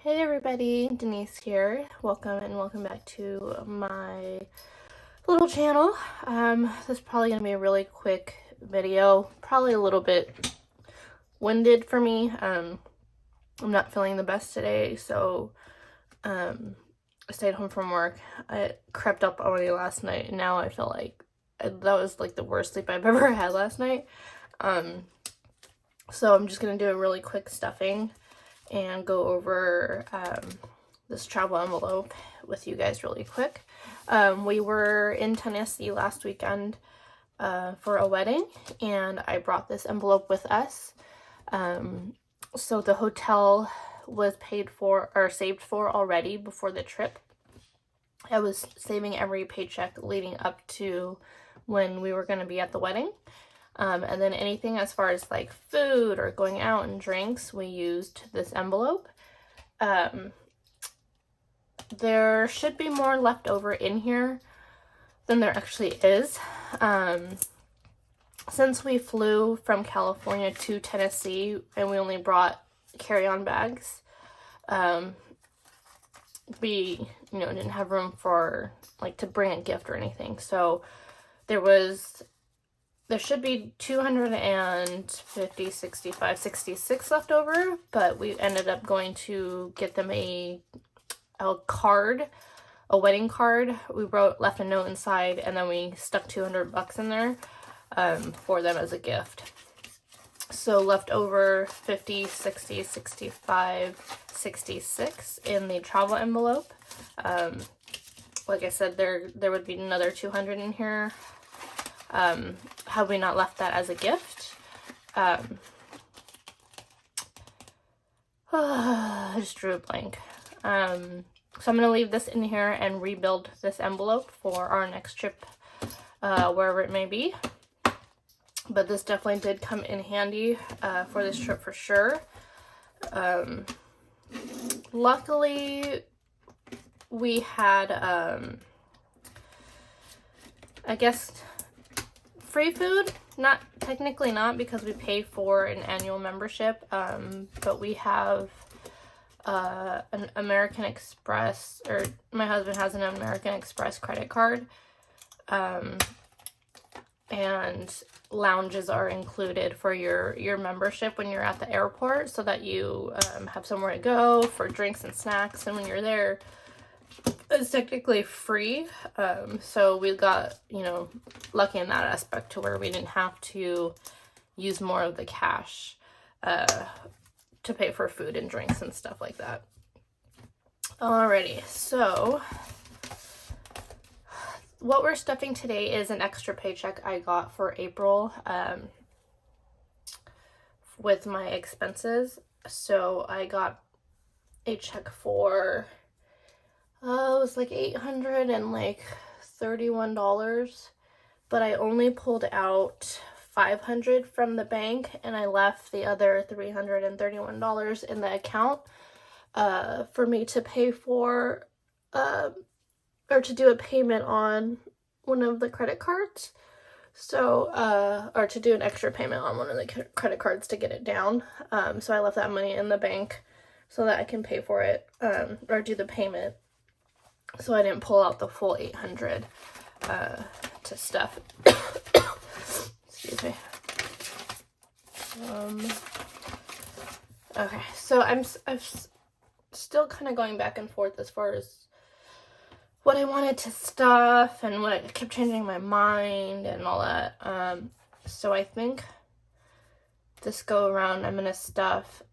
Hey everybody, Denise here. Welcome and welcome back to my little channel. This is probably going to be a really quick video, probably a little bit winded for me. I'm not feeling the best today, so I stayed home from work. I crept up on me last night, and now I feel like that was like the worst sleep I've ever had last night. So I'm just going to do a really quick stuffing and go over this travel envelope with you guys really quick. We were in Tennessee last weekend for a wedding, and I brought this envelope with us. So the hotel was paid for or saved for already before the trip. I was saving every paycheck leading up to when we were going to be at the wedding. And then anything as far as like food or going out and drinks, we used this envelope. There should be more left over in here than there actually is. Since we flew from California to Tennessee and we only brought carry-on bags, we, didn't have room for like to bring a gift or anything. So there should be 250, 65, 66 left over, but we ended up going to get them a card, a wedding card. We left a note inside, and then we stuck $200 in there for them as a gift. So left over 50, 60, 65, 66 in the travel envelope. Like I said, there would be another 200 in here. Had we not left that as a gift. I just drew a blank. So I'm going to leave this in here and rebuild this envelope for our next trip, wherever it may be. But this definitely did come in handy for this trip for sure. Luckily, we had, I guess, free food. Not technically not, because we pay for an annual membership, but we have an American Express, or my husband has an American Express credit card, and lounges are included for your membership when you're at the airport, so that you have somewhere to go for drinks and snacks, and when you're there, it's technically free. So we got, lucky in that aspect to where we didn't have to use more of the cash to pay for food and drinks and stuff like that. Alrighty, so what we're stuffing today is an extra paycheck I got for April with my expenses. So I got a check for it was like $831, but I only pulled out $500 from the bank, and I left the other $331 in the account for me to pay for or to do a payment on one of the credit cards. So or to do an extra payment on one of the credit cards to get it down. So I left that money in the bank so that I can pay for it or do the payment. So I didn't pull out the full $800 to stuff. Excuse me. Okay, so I'm still kind of going back and forth as far as what I wanted to stuff and what I kept changing my mind and all that. So I think this go around I'm gonna stuff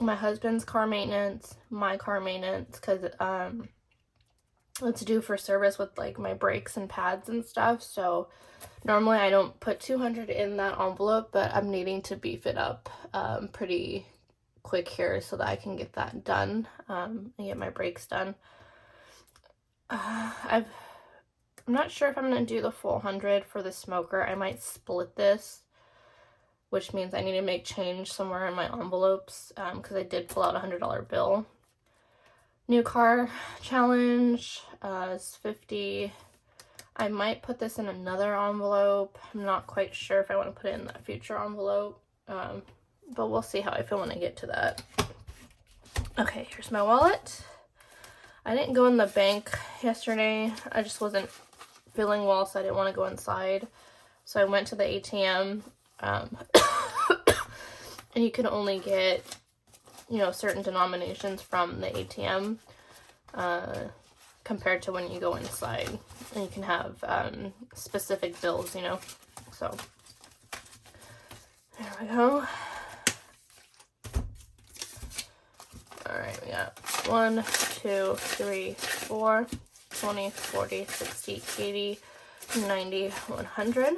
my husband's car maintenance, my car maintenance, because it's due for service with like my brakes and pads and stuff. So normally I don't put 200 in that envelope, but I'm needing to beef it up pretty quick here so that I can get that done and get my brakes done. I'm not sure if I'm going to do the full 100 for the smoker. I might split this, which means I need to make change somewhere in my envelopes because I did pull out a $100 bill. New car challenge is 50. I might put this in another envelope. I'm not quite sure if I want to put it in that future envelope, but we'll see how I feel when I get to that. Okay, here's my wallet. I didn't go in the bank yesterday. I just wasn't feeling well, so I didn't want to go inside. So I went to the ATM, and you can only get, you know, certain denominations from the ATM, compared to when you go inside. And you can have specific bills, you know. So there we go. Alright, we got 1, 2, 3, 4, 20, 40, 60, 80, 90, 100.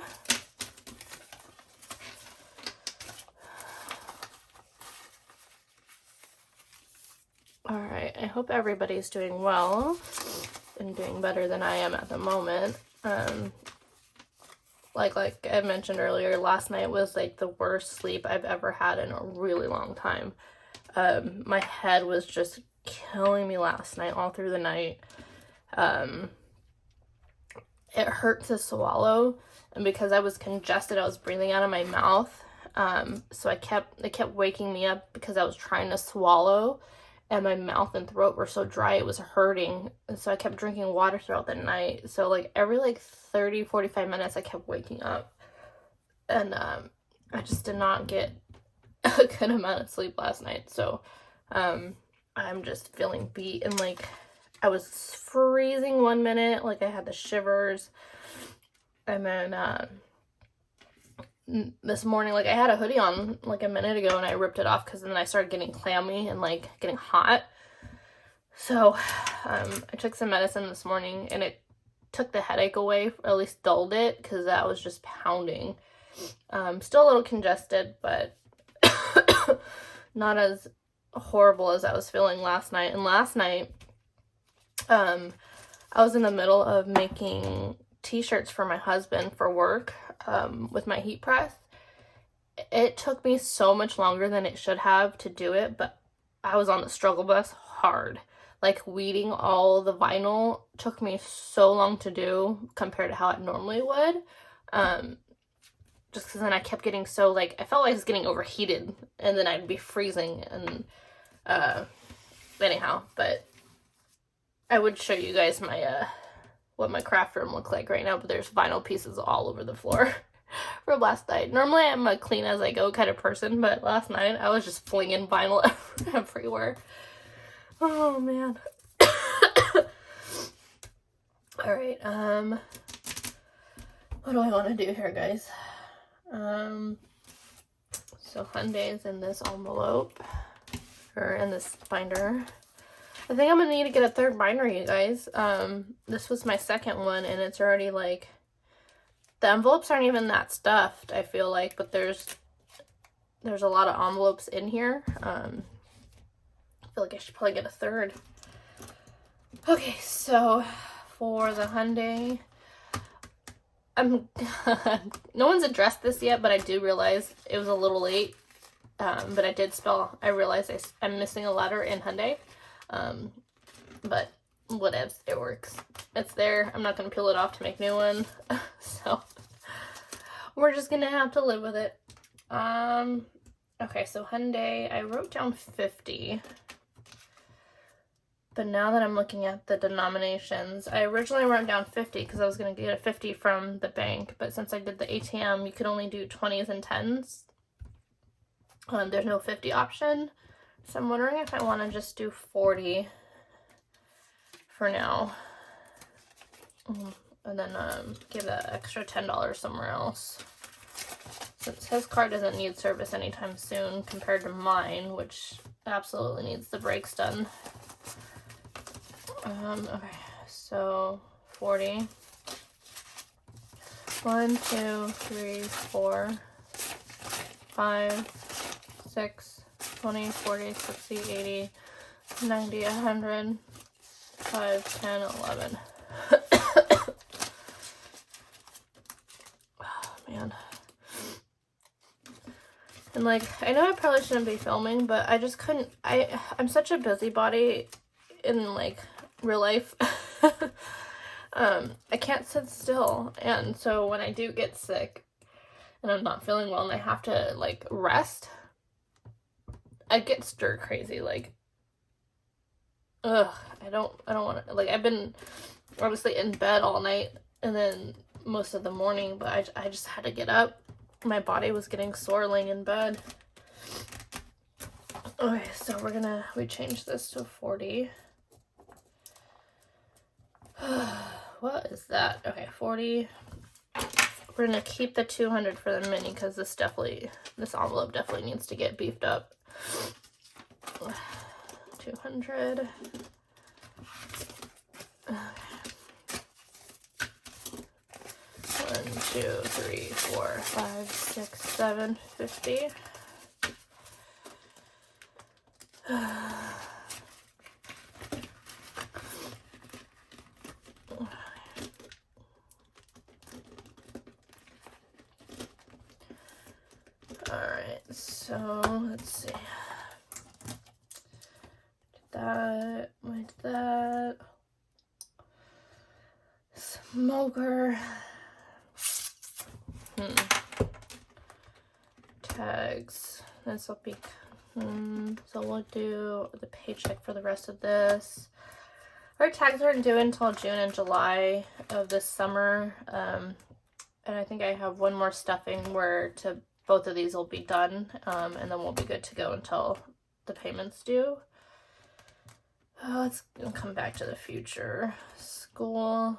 Alright, I hope everybody's doing well and doing better than I am at the moment. Like I mentioned earlier, last night was like the worst sleep I've ever had in a really long time. My head was just killing me last night, all through the night. It hurt to swallow, and because I was congested, I was breathing out of my mouth. So it kept waking me up because I was trying to swallow, and my mouth and throat were so dry it was hurting. And so I kept drinking water throughout the night. So like every like 30, 45 minutes, I kept waking up, and I just did not get a good amount of sleep last night. So I'm just feeling beat, and like I was freezing one minute, like I had the shivers, and then this morning, like I had a hoodie on like a minute ago and I ripped it off because then I started getting clammy and like getting hot. So I took some medicine this morning and it took the headache away, or at least dulled it, because that was just pounding. Still a little congested, but not as horrible as I was feeling last night. And last night I was in the middle of making t-shirts for my husband for work, with my heat press. It took me so much longer than it should have to do it, but I was on the struggle bus hard. Like weeding all the vinyl took me so long to do compared to how it normally would. Just because then I kept getting so, like, I felt like I was getting overheated and then I'd be freezing, and anyhow, but I would show you guys my what my craft room looks like right now, but there's vinyl pieces all over the floor from last night. Normally I'm a clean as I go kind of person, but last night I was just flinging vinyl everywhere. Oh man. Alright, what do I want to do here, guys? So Hyundai's in this envelope, or in this binder. I think I'm gonna need to get a third binder, you guys. This was my second one, and it's already like, the envelopes aren't even that stuffed, I feel like, but there's a lot of envelopes in here. I feel like I should probably get a third. Okay, so for the Hyundai, no one's addressed this yet, but I do realize it was a little late. But I realized I'm missing a letter in Hyundai. But whatevs, it works. It's there. I'm not going to peel it off to make new one. So we're just going to have to live with it. Okay, so Hyundai, I wrote down 50. But now that I'm looking at the denominations, I originally wrote down 50 because I was going to get a 50 from the bank. But since I did the ATM, you could only do 20s and 10s. There's no 50 option. So I'm wondering if I want to just do 40 for now. And then give that extra $10 somewhere else. Since his car doesn't need service anytime soon compared to mine, which absolutely needs the brakes done. Okay, so 40. 1, 2, 3, 4, 5, 6, 20, 40, 60, 80, 90, 100, 5, 10, 11. Oh, man. And, like, I know I probably shouldn't be filming, but I just couldn't, I'm such a busybody in, like, real life. I can't sit still, and so when I do get sick and I'm not feeling well and I have to, like, rest, I get stir crazy. Like, ugh, I don't want to, like, I've been obviously in bed all night and then most of the morning, but I just had to get up. My body was getting sore laying in bed. Okay, so we changed this to 40. What is that? Okay, 40. We're gonna keep the 200 for the mini because this envelope definitely needs to get beefed up. 200. Okay. 1, 2, 3, 4, 5, 6, 7, 50. Alright, so let's see. That, like that. Smoker. Tags. This will be. So we'll do the paycheck for the rest of this. Our tags aren't due until June and July of this summer. And I think I have one more stuffing where both of these will be done. And then we'll be good to go until the payment's due. Let's come back to the future. School.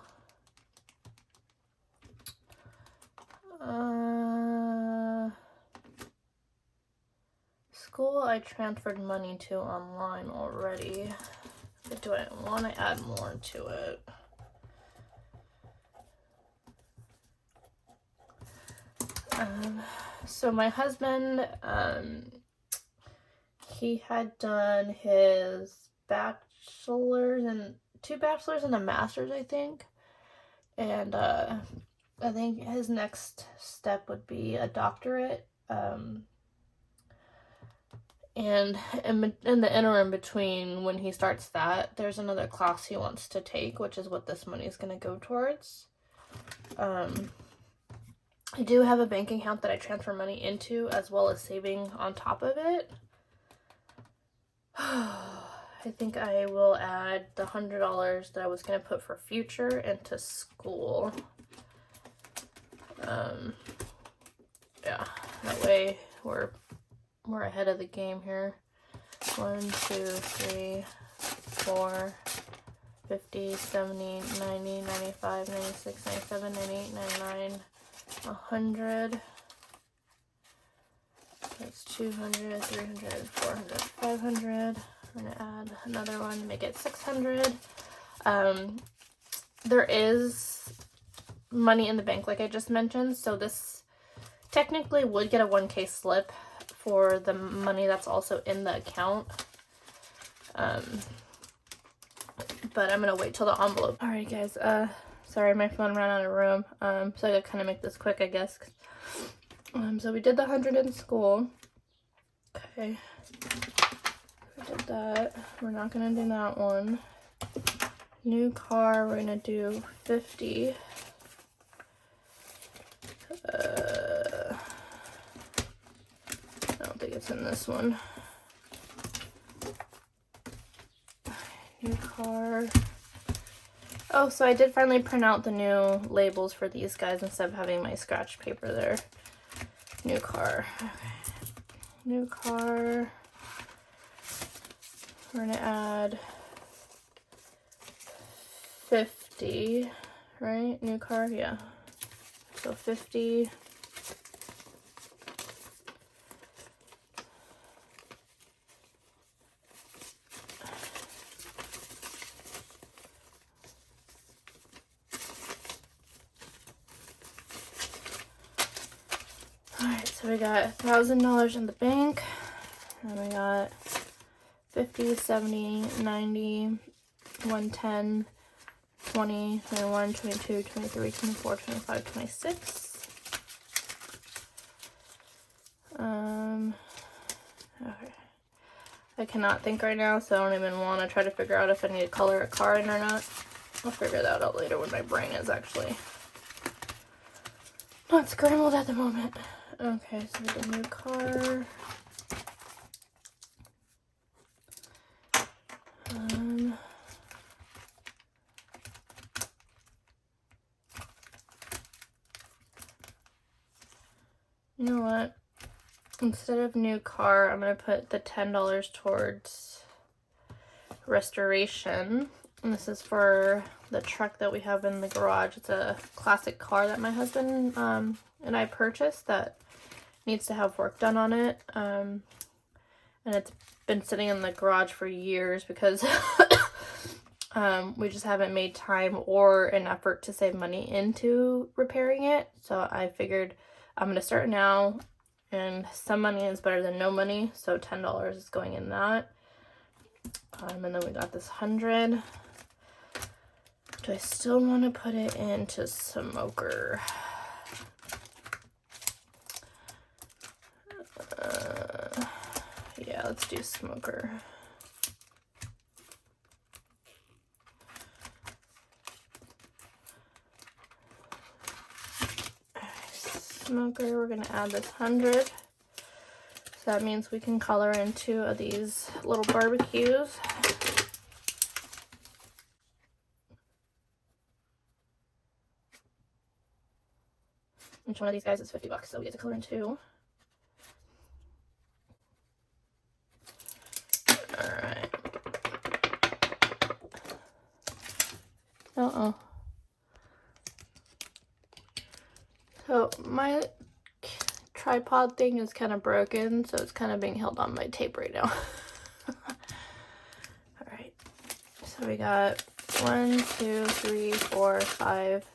School I transferred money to online already. But do I want to add more to it? So my husband, he had done his two bachelor's and a master's, I think. And I think his next step would be a doctorate. And in the interim between when he starts that, there's another class he wants to take, which is what this money is going to go towards. I do have a bank account that I transfer money into, as well as saving on top of it. I think I will add the $100 that I was going to put for future into school. Yeah, that way we're ahead of the game here. 1, 2, 3, 4, 50, 70, 90, 95, 96, 97, 98, 99, 100. That's 200, 300, 400, 500. I'm going to add another one to make it 600. There is money in the bank, like I just mentioned, so this technically would get a 1K slip for the money that's also in the account. But I'm gonna wait till the envelope. Alright guys, sorry my phone ran out of room, so I gotta kind of make this quick, I guess. So we did the 100 in school. Okay, we did that. We're not gonna do that one. New car, we're gonna do 50. I don't think it's in this one. New car. Oh, so I did finally print out the new labels for these guys instead of having my scratch paper there. New car. Okay. New car. We're gonna add 50, right? New car, yeah. So 50. Alright, so we got $1,000 in the bank, and we got 50, 70, 90, 110, 20, 21, 22, 23, 24, 25, 26. Okay. I cannot think right now, so I don't even want to try to figure out if I need to color a car in or not. I'll figure that out later when my brain is actually not scrambled at the moment. Okay, so the new car. You know what? Instead of new car, I'm going to put the $10 towards restoration. And this is for the truck that we have in the garage. It's a classic car that my husband and I purchased that needs to have work done on it. And it's been sitting in the garage for years because we just haven't made time or an effort to save money into repairing it. So I figured I'm going to start now, and some money is better than no money. So $10 is going in that. And then we got this 100. Do I still want to put it into smoker? Yeah, let's do smoker. Smoker, we're gonna add this 100. So that means we can color in 2 of these little barbecues. Each one of these guys is $50, so we get to color in 2. Alright. Uh-oh. So my tripod thing is kind of broken, so it's kind of being held on by tape right now. Alright. So we got 1, 2, 3, 4, 5,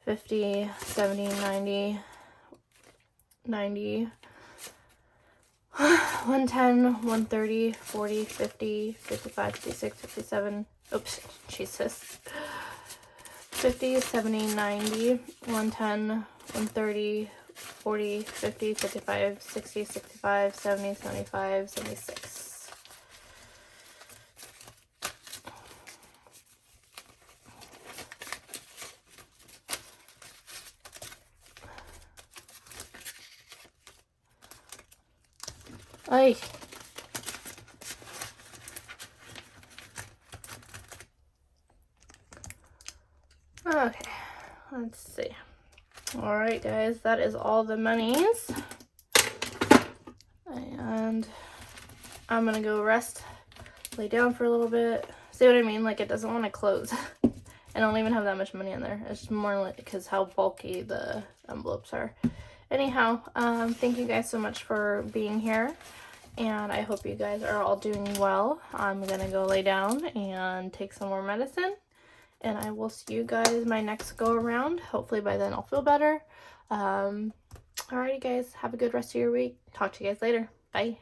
50, 70, 90, 90, 110, 130, 40, 50, 55, 56, 57, oops, Jesus, 50, 70, 90, 110, 130, 40, 50, 55, 60, 65, 70, 75, 76. Ay. Okay, let's see. All right, guys, that is all the monies. And I'm gonna go rest, lay down for a little bit. See what I mean? Like, it doesn't want to close. I don't even have that much money in there. It's more like because how bulky the envelopes are. Anyhow, thank you guys so much for being here, and I hope you guys are all doing well. I'm gonna go lay down and take some more medicine, and I will see you guys my next go around. Hopefully by then I'll feel better. Alrighty guys, have a good rest of your week. Talk to you guys later. Bye.